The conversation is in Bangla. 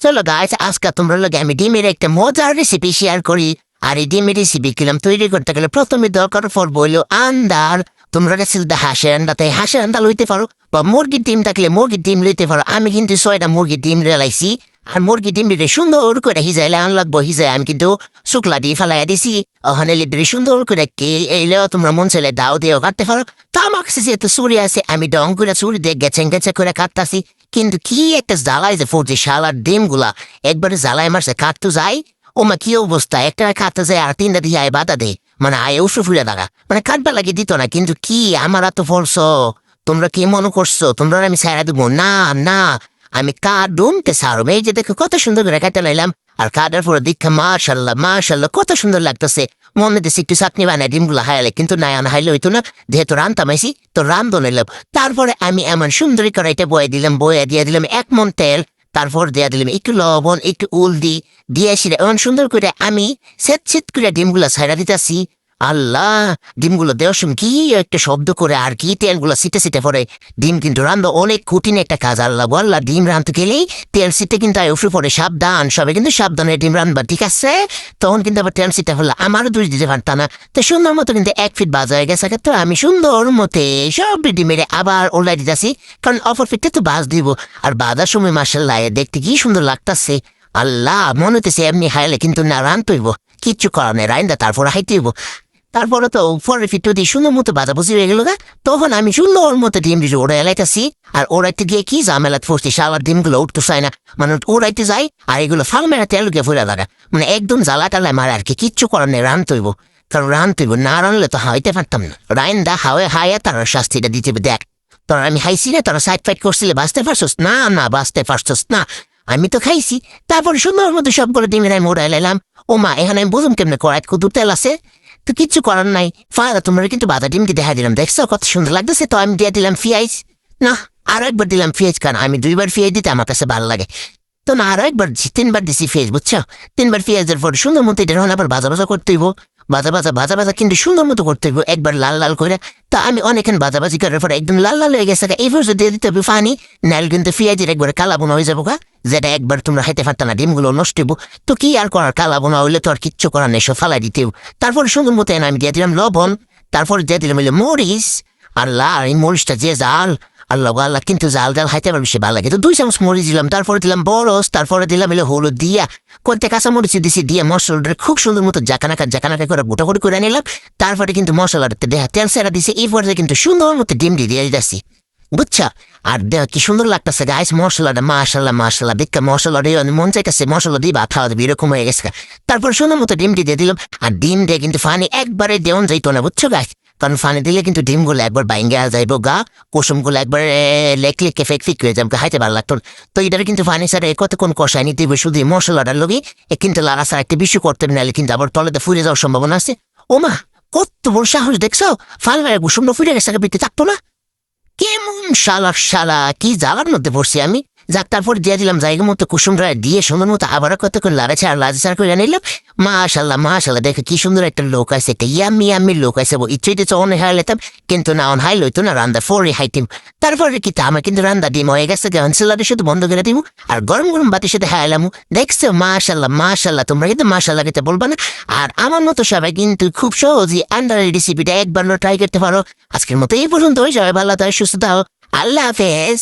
চলো গাইস, আজকে তোমরা লোক আমি ডিমের একটা মজার রেসিপি শেয়ার করি। আর এই ডিমের রেসিপি কিলাম তৈরি করতে গেলে প্রথমে দরকার পড়বো হইলো আন্ডার। তোমরা গেছে হাঁসের আন্ডা, তাই হাঁসের আন্ডা লইতে পারো বা মুরগির ডিম থাকলে মুরগির ডিম লইতে পারো। আমি কিন্তু 6টা মুরগির ডিম রেলাইছি। আর মুরগির ডিম দিতে সুন্দর করে হিজাইলে আনলাগবো। হিজাই আমি কিন্তু শুকলা দিয়ে ফেলাই দিছি। ওখানে লিডে সুন্দর করে কে এইলেও তোমরা মন চাইলে দাও দিয়েও কাটতে পারো। তো আমার কাছে যেহেতু ছুরি আছে, আমি ডং করে ছুরি দিয়ে গেছে গেছে করে কাটতাছি। কিন্তু কি একটা জ্বালাই যে ফোরজি শালার ডিমগুলা একবারে জ্বালাই মারছে। কাটতে যাই ওমা কি অবস্থা, একটা কাটতে যায় আর 3টা দিয়ে আয় বাধা দেয়, মানে আয় উসু ফুলে থাকা, মানে কাটবা লাগে দিত না। কিন্তু কি আমার এত ফলস, তোমরা কি মনে করছো তোমরা আমি ছাড়া দেবো? না না, আমি কাটুমতে সারব। এই যে দেখো কত সুন্দর করে কাটতে লাইলাম। আর কাটার পরে দীক্ষা মাশাল্লাহ মাশাল্লাহ কত সুন্দর লাগতেছে। মনে দিচ্ছে একটু চাটনি বানাই ডিমগুলো হাইলে, কিন্তু না হাইলে হইতো না, যেহেতু রান্তামাইছি তো রান্ধ নিলাম। তারপরে আমি এমন সুন্দরী কড়াইটা বয়ে দিলাম, বয়ে দিয়ে দিলাম 1 মণ তেল। তারপর দিয়ে দিলাম একটু লবণ, একটু উল দিয়ে এমন সুন্দর করে আমি সেট করে ডিমগুলা ছাইড়া দিতেছি। আল্লাহ, ডিমগুলো দেওয়ার সময় কি একটা শব্দ করে আর কি তেলগুলো সিটে পড়ে। ডিম কিন্তু রান্ধা অনেক কঠিন একটা কাজ। আল্লাহ বল্লা, ডিম রান্ধতে গেলেই তেল সিটে কিন্তু উঠে পড়ে। সাবধান, সবাই কিন্তু সাবধানে ডিম রান্ধবা, ঠিক আছে? তখন কিন্তু আবার তেল সিটে হলো, আমারও দুই দিতে পারতাম না। তো সুন্দর মতো কিন্তু 1 ফিট বাজা হয়ে গেছে। তো আমি সুন্দর মতে সব ডিমের আবার ওলাই দিতেছি, কারণ অপর ফিটটা তো বাজ দিব। আর বাজার সময় মাসাল্লাহ দেখতে কি সুন্দর লাগতাছে। আল্লাহ, মনে হতেছে এমনি হাইলে কিন্তু না রান্ধইব, কিচ্ছু করার নেই, রাইন্দা তারপরে হাইতেইব। তারপরে তো পরের ফিট দিয়ে সুন্দর মতো বাজাবুজি হয়ে গেল। তখন আমি সুন্দর মতো ডিম দিয়ে ওরা এলাইতেছি। আর ওরাইতে গিয়ে কি ঝামেলাত ফসছি, সালার ডিমগুলো উঠতে চায় না, মানে ওরাইতে যায় আর এগুলো ফাল মেরা তেল গিয়ে ফুলে লাগা, মানে একদম জ্বালা টালায় মারে আর কি। কিচ্ছু করার নেই, রানতইব। কারণ রানতইব, না রানলে তো হাইতে পারতাম না। রাইন্দা হাইয়া তার শাস্তিটা দিতে দেখ। তোরা আমি খাইছি না, তোরা সাইড ফাইট করছিলে, বাঁচতে পারছস না? না বাঁচতে পারছস না, আমি তো খাইছি। তারপরে সুন্দর মতো সবগুলো ডিমের আমি ওরা এলাইলাম। ও মা, এখানে আমি বুঝুম কেমনে কড়াইত কত তেল আছে। তো কিচ্ছু করার নাই, ফায়দা তোমরা কিন্তু বাদা ডিমকে দেখা দিলাম, দেখছো কত সুন্দর লাগতেছে। তো আমি দিয়ে দিলাম পেঁয়াজ। না, আরো একবার দিলাম পেঁয়াজ, কারণ আমি 2বার পেঁয়াজ দিতে আমার কাছে ভালো লাগে। তো না, আরো একবার 3বার দিছি পেঁয়াজ, বুঝছো? 3বার পেঁয়াজের পর সুন্দর মতো এটা আবার ভাজা করতে হইব। ভাজা কিন্তু সুন্দর মতো করতে হইব, একবার লাল লাল করে। তা আমি অনেকক্ষণ ভাজাভাজি করার পর একদম লাল লাল হয়ে গেছে। এইবার দিয়ে দিতে হবে পানি, নাইল কিন্তু পেঁয়াজের একবার কালা বোনা হয়ে যাবো, যেটা একবার তোমরা খাইতে পারত না, ডিমগুলো নষ্ট হইব। তো কি আর করার, কালা বোনা হইলে তো আর কিচ্ছু করার নেই, সব ফালাই দিতে। তারপরে সুন্দর মতো আমি দিয়ে দিলাম লবণ। তারপরে দিয়ে দিলাম মরিচ। আল্লাহ, এই মরিচটা যে জাল, আল্লাহ আল্লাহ, কিন্তু জাল খাইতে আমার বেশি ভালো লাগে। তো 2 চামচ মরিচ দিলাম, তারপরে দিলাম বরস, তারপরে দিলাম হলুদ দিয়া কোনতে কাঁচা মরিচ দিছি, দিয়ে মশলাটা খুব সুন্দর মতো জাকানাকা করে গোটা করে নিলাম। তারপরে কিন্তু মশলাটাতে দেহা তেল সেরা দিছে। এই পর্যায়ে কিন্তু সুন্দর মতো ডিম দিয়ে দিতেছি, বুঝছা? আর দেখ কি সুন্দর লাগতেছে গাইস মশলাটা, মাশাল্লাহ মাশাল্লাহ। দেখতে মশলাটা মন চাইতেছে মশলা দিয়ে ভাত খাওয়া দেবে, এরকম হয়ে গেছে। তারপর সুন্দর মতো ডিম দিয়ে দিলাম। আর ডিম দিয়ে কিন্তু পানি একবারে দেওয়া যাইতো না, বুঝছো গাইস? কারণ পানি দিলে কিন্তু ডিমগুলো একবার বাইঙ্গে যাইব কুসুমগুলো একবার লেকে ফেক হয়ে যাবে, হাইতে ভালো লাগতো। তো এটার কিন্তু পানি ছাড়া কতক্ষণ কষায় নিতে হবে, শুধু মশলাটার লগে কিন্তু লাগা ছাড়া একটা বেশি করতে নাহলে কিন্তু আবার তলেতে ফুলে যাওয়ার সম্ভাবনা আছে। ওমা, কত বড় সাহস দেখছো! ফালভাই কুসুমটা ফুলে গেছে, পেতে থাকতো না। কেমন শালা কি জ্বালার মধ্যে পড়ছি আমি। যাক, তারপর দিয়ে দিলাম জায়গা মতো কুসুমরা দিয়ে সুন্দর মতো আবারও কতক্ষণ লাড়াছে আর লাড়াচাড় করে নিলাম। মাশাল্লাহ দেখো কি সুন্দর একটা লোক আছে, একটা ইয়াম্মি লোক আছে। ইচ্ছাই অনেক হাই লেতাম, কিন্তু না অন হাই লইতো না, রান্দা ফোরে হাইটিম। তারপরে কি আমার কিন্তু রান্দা ডিম হয়ে গেছে, অঞ্চলাদের সাথে বন্ধ করে দিব। আর গরম বাতির সাথে হাইলাম, দেখছো? মাশাল্লাহ, তোমরা কিন্তু মাশাল্লাহ খেতে বলবা না। আর আমার মতো সবাই কিন্তু খুব সহজেই আন্ডারের রেসিপিটা একবার ট্রাই করতে পারো। আজকের মতো এই পর্যন্ত, সবাই ভালো থাকো, সুস্থ থাকো, আল্লাহ হাফেজ।